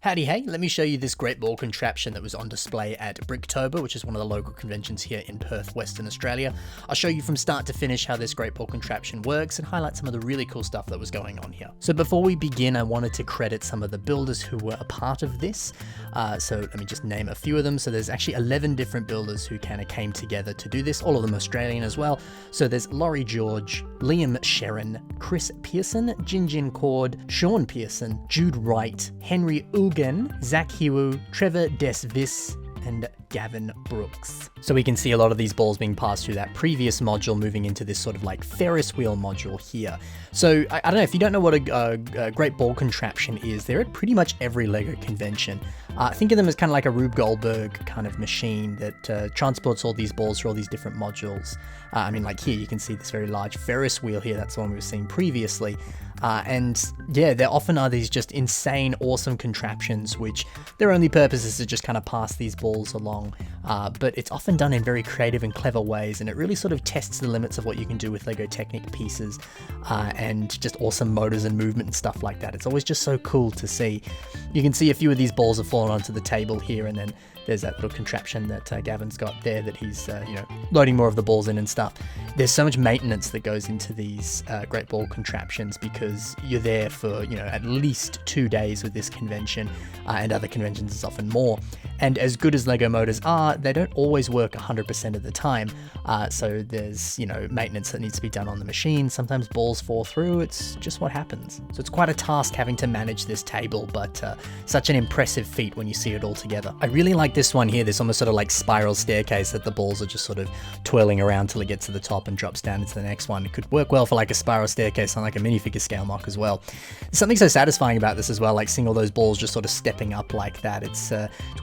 Howdy hey, let me show you this great ball contraption that was on display at Bricktober, which is one of the local conventions here in Perth, Western Australia. I'll show you from start to finish how this great ball contraption works and highlight some of the really cool stuff that was going on here. So before we begin, I wanted to credit some of the builders who were a part of this. So let me just name a few of them. So there's actually 11 different builders who kind of came together to do this, all of them Australian as well. So there's Laurie George, Liam Sharon, Chris Pearson, Jinjin Cord, Sean Pearson, Jude Wright, Henry Zach Hiwu, Trevor Desvis, and Gavin Brooks. So we can see a lot of these balls being passed through that previous module, moving into this sort of like Ferris wheel module here. So I don't know, if you don't know what a great ball contraption is, they're at pretty much every LEGO convention. Think of them as kind of like a Rube Goldberg kind of machine that transports all these balls through all these different modules. I mean, like here you can see this very large Ferris wheel here, that's the one we were seeing previously. And yeah, there often are these just insane, awesome contraptions, which their only purpose is to just kind of pass these balls along. But it's often done in very creative and clever ways, and it really sort of tests the limits of what you can do with LEGO Technic pieces, and just awesome motors and movement and stuff like that. It's always just so cool to see. You can see a few of these balls have fallen onto the table here, and then there's that little contraption that Gavin's got there that he's, loading more of the balls in and stuff. There's so much maintenance that goes into these great ball contraptions because you're there for, at least 2 days with this convention, and other conventions is often more. And as good as LEGO motors are, they don't always work 100% of the time. So there's, maintenance that needs to be done on the machine. Sometimes balls fall through. It's just what happens. So it's quite a task having to manage this table, but such an impressive feat when you see it all together. I really like this one here. This almost sort of like spiral staircase that the balls are just sort of twirling around till it gets to the top and drops down into the next one. It could work well for like a spiral staircase on like a minifigure scale mock as well. There's something so satisfying about this as well, like seeing all those balls just sort of stepping up like that. It's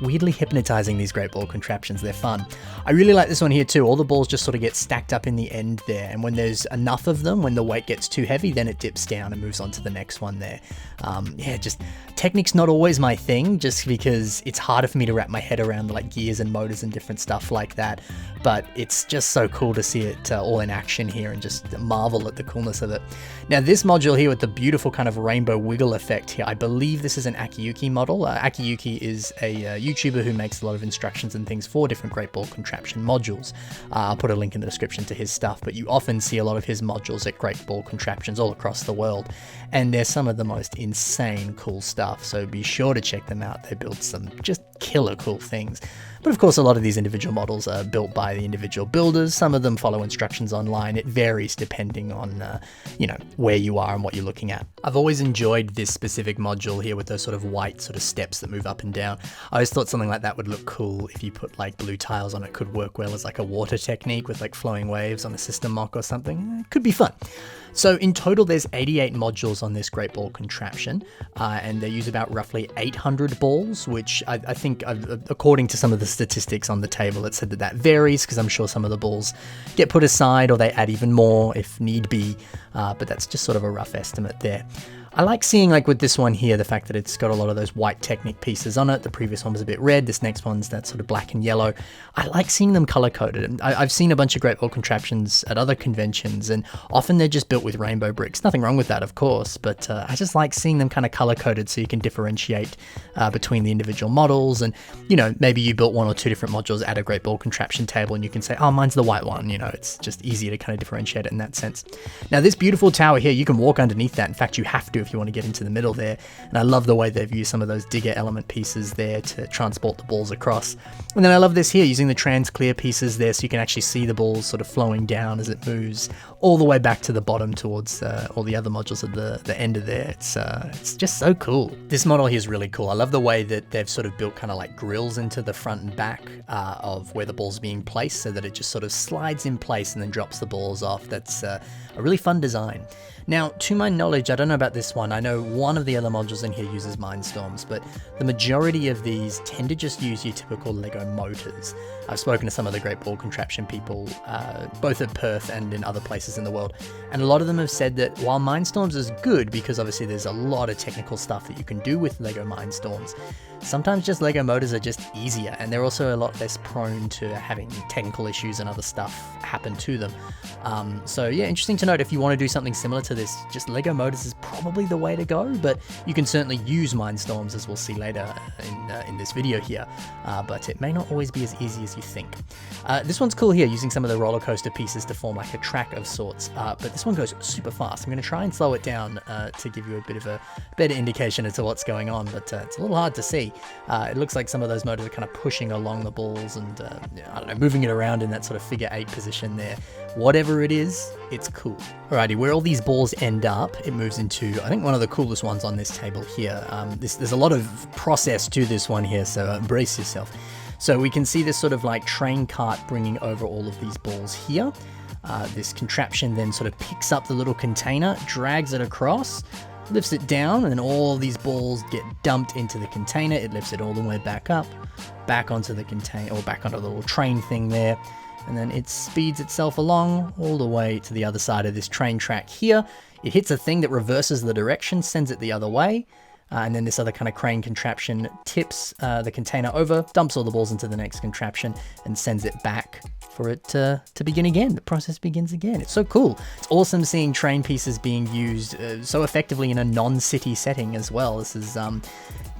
weirdly hypnotizing, these great ball contraptions. They're fun. I really like this one here too. All the balls just sort of get stacked up in the end there, and when there's enough of them, when the weight gets too heavy, then it dips down and moves on to the next one there. Just Technic's not always my thing, just because it's harder for me to wrap my head around like gears and motors and different stuff like that, but it's just so cool to see it all in action here and just marvel at the coolness of it. Now this module here with the beautiful kind of rainbow wiggle effect here, I believe this is an Akiyuki model. Akiyuki is a YouTuber who makes a lot of instructions and things for different great ball contraption modules. I'll put a link in the description to his stuff, but you often see a lot of his modules at great ball contraptions all across the world, and they're some of the most insane cool stuff, so be sure to check them out. They build some just killer cool things. But of course, a lot of these individual models are built by the individual builders. Some of them follow instructions online. It varies depending on, where you are and what you're looking at. I've always enjoyed this specific module here with those sort of white sort of steps that move up and down. I always thought something like that would look cool if you put like blue tiles on it. Could work well as like a water technique with like flowing waves on a system mock or something. It could be fun. So in total, there's 88 modules on this great ball contraption, and they use about roughly 800 balls, which I think, according to some of the statistics on the table, it said that varies, because I'm sure some of the balls get put aside or they add even more if need be, but that's just sort of a rough estimate there. I like seeing, like with this one here, the fact that it's got a lot of those white Technic pieces on it. The previous one was a bit red. This next one's that sort of black and yellow. I like seeing them color-coded. And I've seen a bunch of great ball contraptions at other conventions, and often they're just built with rainbow bricks. Nothing wrong with that, of course, but I just like seeing them kind of color-coded so you can differentiate between the individual models. And, maybe you built one or two different modules at a great ball contraption table, and you can say, oh, mine's the white one. It's just easier to kind of differentiate it in that sense. Now, this beautiful tower here, you can walk underneath that. In fact, you have to if you want to get into the middle there, and I love the way they've used some of those digger element pieces there to transport the balls across. And then I love this here, using the trans clear pieces there so you can actually see the balls sort of flowing down as it moves all the way back to the bottom towards all the other modules at the end of there. It's just so cool. This model here is really cool. I love the way that they've sort of built kind of like grills into the front and back of where the ball's being placed, so that it just sort of slides in place and then drops the balls off. That's a really fun design. Now, to my knowledge, I don't know about this one. I know one of the other modules in here uses Mindstorms, but the majority of these tend to just use your typical LEGO motors. I've spoken to some of the great ball contraption people, both at Perth and in other places in the world, and a lot of them have said that while Mindstorms is good, because obviously there's a lot of technical stuff that you can do with LEGO Mindstorms, sometimes just LEGO motors are just easier, and they're also a lot less prone to having technical issues and other stuff happen to them. So yeah, interesting to note, if you want to do something similar to this, just LEGO motors is probably probably the way to go, but you can certainly use Mindstorms, as we'll see later in this video here, but it may not always be as easy as you think. This one's cool here, using some of the roller coaster pieces to form like a track of sorts, but this one goes super fast. I'm going to try and slow it down to give you a bit of a better indication as to what's going on, but it's a little hard to see. It looks like some of those motors are kind of pushing along the balls and, I don't know, moving it around in that sort of figure 8 position there. Whatever it is, it's cool. Alrighty, where all these balls end up, it moves into, I think, one of the coolest ones on this table here. There's a lot of process to this one here, so brace yourself. So we can see this sort of like train cart bringing over all of these balls here. This contraption then sort of picks up the little container, drags it across, lifts it down, and then all these balls get dumped into the container. It lifts it all the way back up, back onto the container, or back onto the little train thing there. And then it speeds itself along all the way to the other side of this train track here. It hits a thing that reverses the direction, sends it the other way. And then this other kind of crane contraption tips the container over, dumps all the balls into the next contraption, and sends it back for it to begin again. The process begins again. It's so cool. It's awesome seeing train pieces being used so effectively in a non-city setting as well. This is,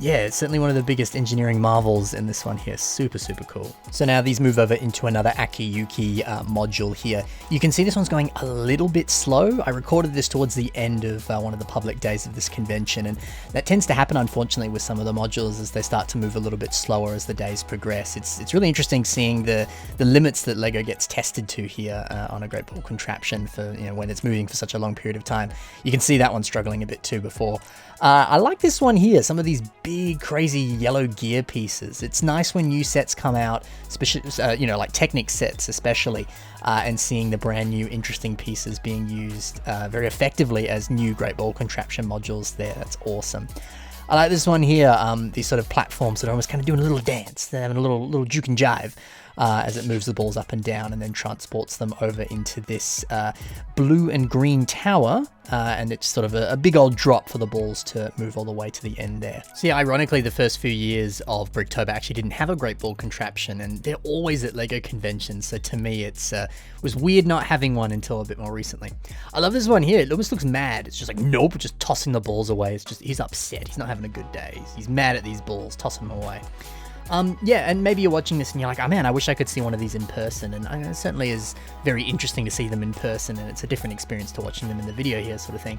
yeah, it's certainly one of the biggest engineering marvels in this one here. Super, super cool. So now these move over into another Akiyuki module here. You can see this one's going a little bit slow. I recorded this towards the end of one of the public days of this convention, and that tends to happen, unfortunately, with some of the modules as they start to move a little bit slower as the days progress. It's really interesting seeing the limits that LEGO gets tested to here on a Great Ball Contraption for, you know, when it's moving for such a long period of time. You can see that one struggling a bit too before. I like this one here, some of these big crazy yellow gear pieces. It's nice when new sets come out, especially, you know, like Technic sets especially, and seeing the brand new interesting pieces being used very effectively as new Great Ball Contraption modules there. That's awesome. I like this one here, these sort of platforms that are almost kind of doing a little dance. They're having a little juke and jive as it moves the balls up and down and then transports them over into this blue and green tower. And it's sort of a big old drop for the balls to move all the way to the end there. So yeah, ironically, the first few years of Bricktober actually didn't have a Great Ball Contraption, and they're always at LEGO conventions. So to me, it was weird not having one until a bit more recently. I love this one here. It almost looks mad. It's just like, nope, just tossing the balls away. It's just, he's upset. He's not having a good day. He's mad at these balls. Toss them away. Yeah, and maybe you're watching this and you're like, oh man, I wish I could see one of these in person, and it certainly is very interesting to see them in person, and it's a different experience to watching them in the video here, sort of thing.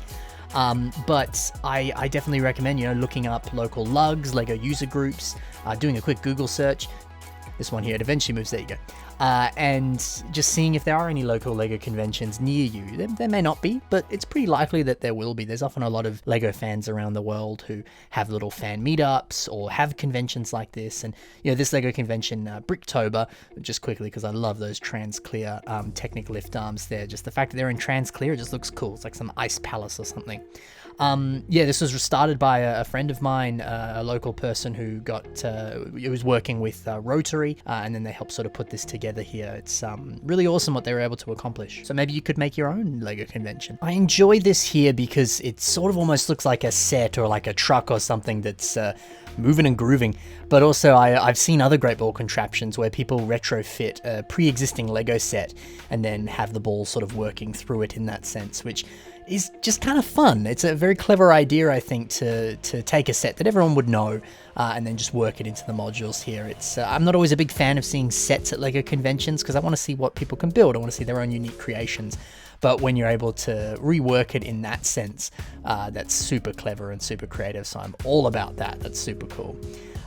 But I definitely recommend, you know, looking up local lugs, LEGO user groups, doing a quick Google search. This one here, it eventually moves, there you go. And just seeing if there are any local LEGO conventions near you. There may not be, but it's pretty likely that there will be. There's often a lot of LEGO fans around the world who have little fan meetups or have conventions like this. And, you know, this LEGO convention, Bricktober, just quickly, because I love those trans-clear Technic lift arms there. Just the fact that they're in trans-clear, it just looks cool. It's like some ice palace or something. Yeah, this was started by a friend of mine, a local person who was working with Rotary, and then they helped sort of put this together here. It's really awesome what they were able to accomplish. So maybe you could make your own LEGO convention. I enjoy this here because it sort of almost looks like a set or like a truck or something that's moving and grooving, but also I've seen other Great Ball Contraptions where people retrofit a pre-existing LEGO set and then have the balls sort of working through it in that sense, which is just kind of fun. It's a very clever idea, I think, to take a set that everyone would know and then just work it into the modules here. It's I'm not always a big fan of seeing sets at LEGO conventions because I want to see what people can build. I want to see their own unique creations. But when you're able to rework it in that sense, that's super clever and super creative. So I'm all about that. That's super cool.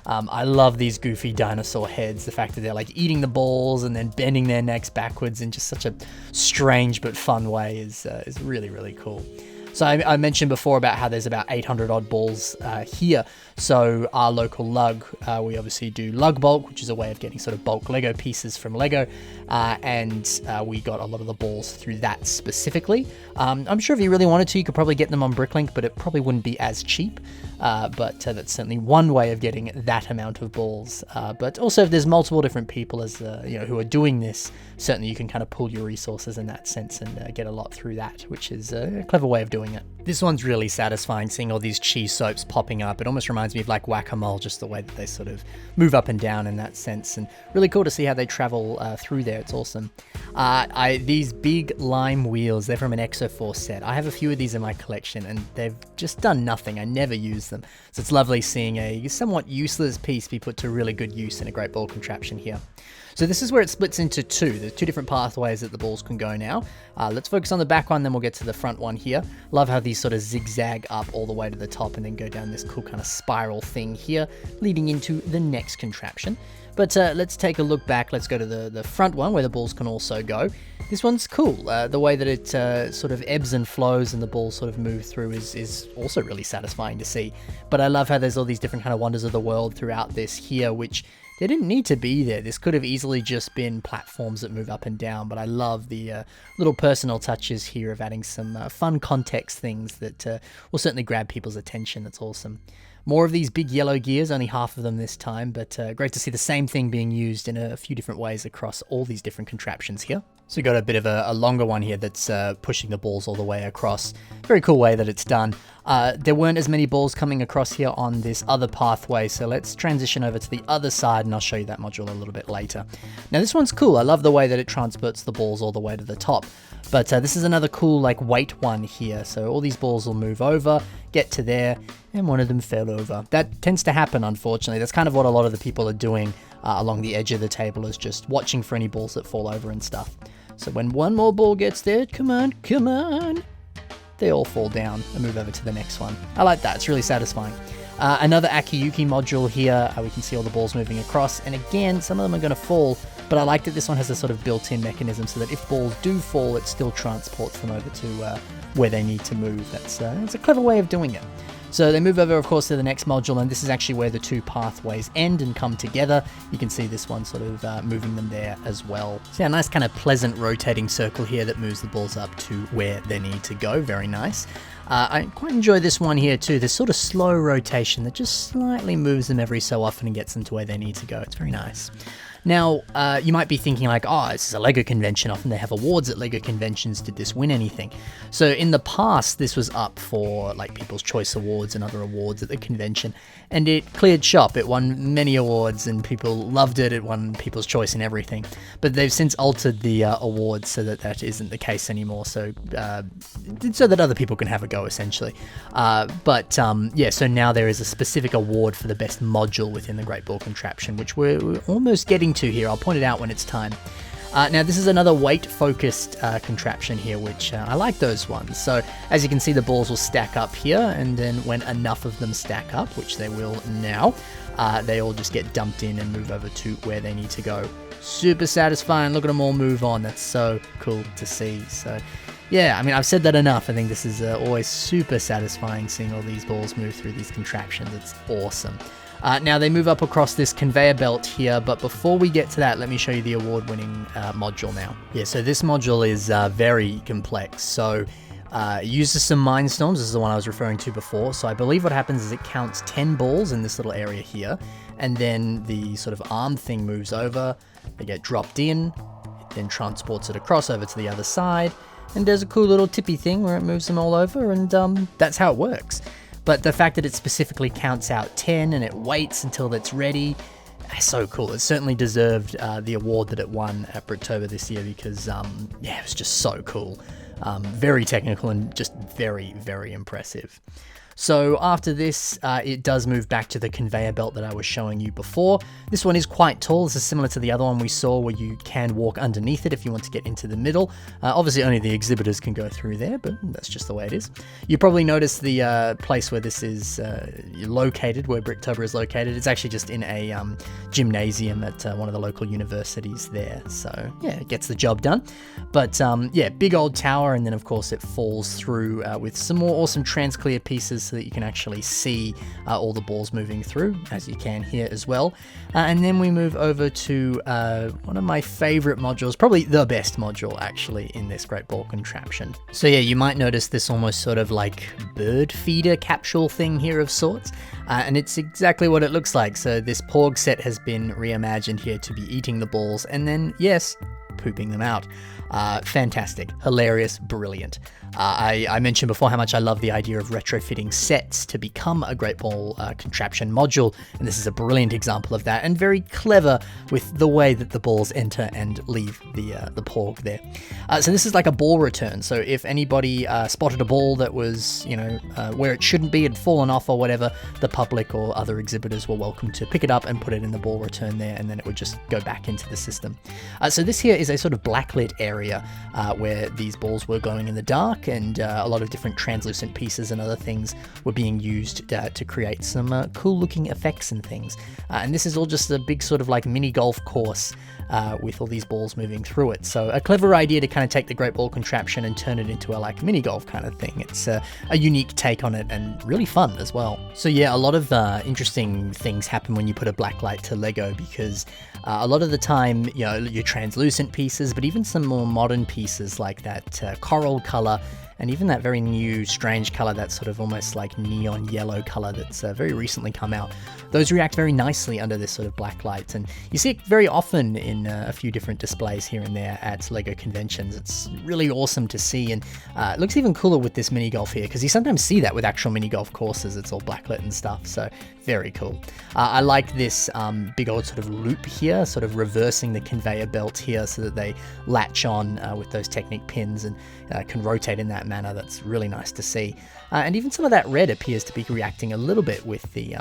I love these goofy dinosaur heads. The fact that they're like eating the balls and then bending their necks backwards in just such a strange but fun way is really, really cool. So I mentioned before about how there's about 800 odd balls here. So our local lug, we obviously do lug bulk, which is a way of getting sort of bulk Lego pieces from Lego. And we got a lot of the balls through that specifically. I'm sure if you really wanted to, you could probably get them on Bricklink, but it probably wouldn't be as cheap. But that's certainly one way of getting that amount of balls. But also if there's multiple different people as who are doing this, certainly you can kind of pool your resources in that sense and get a lot through that, which is a clever way of doing it. This one's really satisfying, seeing all these cheese soaps popping up. It almost reminds me of like whack-a-mole, just the way that they sort of move up and down in that sense. And really cool to see how they travel through there. It's awesome. These big lime wheels, they're from an Exoforce set. I have a few of these in my collection and they've just done nothing. I never use them. So it's lovely seeing a somewhat useless piece be put to really good use in a great ball contraption here. So this is where it splits into two. There's two different pathways that the balls can go now. Let's focus on the back one, then we'll get to the front one here. Love how these sort of zigzag up all the way to the top and then go down this cool kind of spiral thing here, leading into the next contraption. But let's take a look back. Let's go to the front one where the balls can also go. This one's cool. The way that it sort of ebbs and flows and the balls sort of move through is also really satisfying to see. But I love how there's all these different kind of wonders of the world throughout this here, which they didn't need to be there. This could have easily just been platforms that move up and down, but I love the little personal touches here of adding some fun context things that will certainly grab people's attention. That's awesome. More of these big yellow gears, only half of them this time, but great to see the same thing being used in a few different ways across all these different contraptions here. So we've got a bit of a longer one here that's pushing the balls all the way across. Very cool way that it's done. There weren't as many balls coming across here on this other pathway, so let's transition over to the other side and I'll show you that module a little bit later. Now this one's cool. I love the way that it transports the balls all the way to the top. But this is another cool like weight one here. So all these balls will move over, get to there, and one of them fell over. That tends to happen, unfortunately. That's kind of what a lot of the people are doing along the edge of the table, is just watching for any balls that fall over and stuff. So when one more ball gets there, come on, they all fall down and move over to the next one. I like that. It's really satisfying. Another Akiyuki module here. We can see all the balls moving across. And again, some of them are going to fall, but I like that this one has a sort of built-in mechanism so that if balls do fall, it still transports them over to where they need to move. That's a clever way of doing it. So they move over, of course, to the next module, and this is actually where the two pathways end and come together. You can see this one sort of moving them there as well. So yeah, a nice kind of pleasant rotating circle here that moves the balls up to where they need to go. Very nice. I quite enjoy this one here too, this sort of slow rotation that just slightly moves them every so often and gets them to where they need to go. It's very nice. Now, you might be thinking like, oh, this is a LEGO convention. Often they have awards at LEGO conventions. Did this win anything? So in the past, this was up for like People's Choice Awards and other awards at the convention, and it cleared shop. It won many awards and people loved it. It won People's Choice and everything. But they've since altered the awards so that that isn't the case anymore. So so that other people can have a go, essentially. Yeah, so now there is a specific award for the best module within the Great Ball Contraption, which we're almost getting to here. I'll point it out when it's time. Now this is another weight focused contraption here, which I like those ones. So as you can see, the balls will stack up here, and then when enough of them stack up, which they will now, they all just get dumped in and move over to where they need to go. Super satisfying. Look at them all move on. That's so cool to see. So yeah, I mean, I've said that enough. I think this is always super satisfying seeing all these balls move through these contraptions. It's awesome. Now they move up across this conveyor belt here, but before we get to that, let me show you the award-winning module now. Yeah, so this module is very complex. So it uses some mind storms. This is the one I was referring to before. So I believe what happens is it counts 10 balls in this little area here, and then the sort of arm thing moves over, they get dropped in, it then transports it across over to the other side, and there's a cool little tippy thing where it moves them all over, and that's how it works. But the fact that it specifically counts out 10 and it waits until it's ready, that's so cool. It certainly deserved the award that it won at Bricktober this year because, yeah, it was just so cool. Very technical and just very, very impressive. So after this, it does move back to the conveyor belt that I was showing you before. This one is quite tall. This is similar to the other one we saw where you can walk underneath it if you want to get into the middle. Obviously only the exhibitors can go through there, but that's just the way it is. You probably noticed the place where this is located, where Bricktober is located. It's actually just in a gymnasium at one of the local universities there. So yeah, it gets the job done. But yeah, big old tower, and then of course it falls through with some more awesome transclear pieces so that you can actually see all the balls moving through, as you can here as well. And then we move over to one of my favorite modules, probably the best module actually in this Great Ball Contraption. So yeah, you might notice this almost sort of like bird feeder capsule thing here of sorts, and it's exactly what it looks like. So this Porg set has been reimagined here to be eating the balls, and then yes, pooping them out. Fantastic, hilarious, brilliant. I mentioned before how much I love the idea of retrofitting sets to become a Great Ball Contraption module, and this is a brilliant example of that, and very clever with the way that the balls enter and leave the porg there. So this is like a ball return, so if anybody spotted a ball that was, where it shouldn't be, had fallen off or whatever, the public or other exhibitors were welcome to pick it up and put it in the ball return there, and then it would just go back into the system. So this here is a sort of blacklit area where these balls were glowing in the dark, and a lot of different translucent pieces and other things were being used to create some cool looking effects and things. And this is all just a big sort of like mini golf course with all these balls moving through it. So a clever idea to kind of take the Great Ball Contraption and turn it into a like mini golf kind of thing. It's a unique take on it and really fun as well. So yeah, a lot of interesting things happen when you put a blacklight to Lego, because a lot of the time, your translucent pieces, but even some more modern pieces like that coral color, and even that very new strange color, that sort of almost like neon yellow color that's very recently come out. Those react very nicely under this sort of black light, and you see it very often in a few different displays here and there at LEGO conventions. It's really awesome to see, and it looks even cooler with this mini golf here, because you sometimes see that with actual mini golf courses. It's all blacklit and stuff, so very cool. I like this big old sort of loop here, sort of reversing the conveyor belt here so that they latch on with those Technic pins and can rotate in that manner. That's really nice to see. And even some of that red appears to be reacting a little bit with the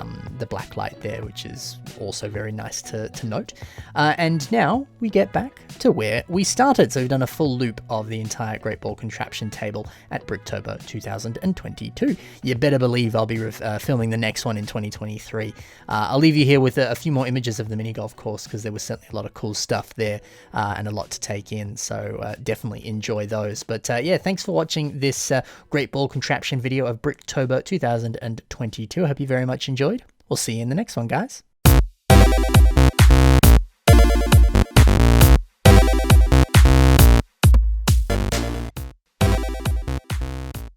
black light there, which is also very nice to note. And now we get back to where we started. So we've done a full loop of the entire Great Ball Contraption table at Bricktober 2022. You better believe I'll be filming the next one in 2023. I'll leave you here with a few more images of the mini golf course, because there was certainly a lot of cool stuff there and a lot to take in. So definitely enjoy those. But yeah, thanks for watching this Great Ball Contraption video of Bricktober 2022. I hope you very much enjoyed. We'll see you in the next one, guys.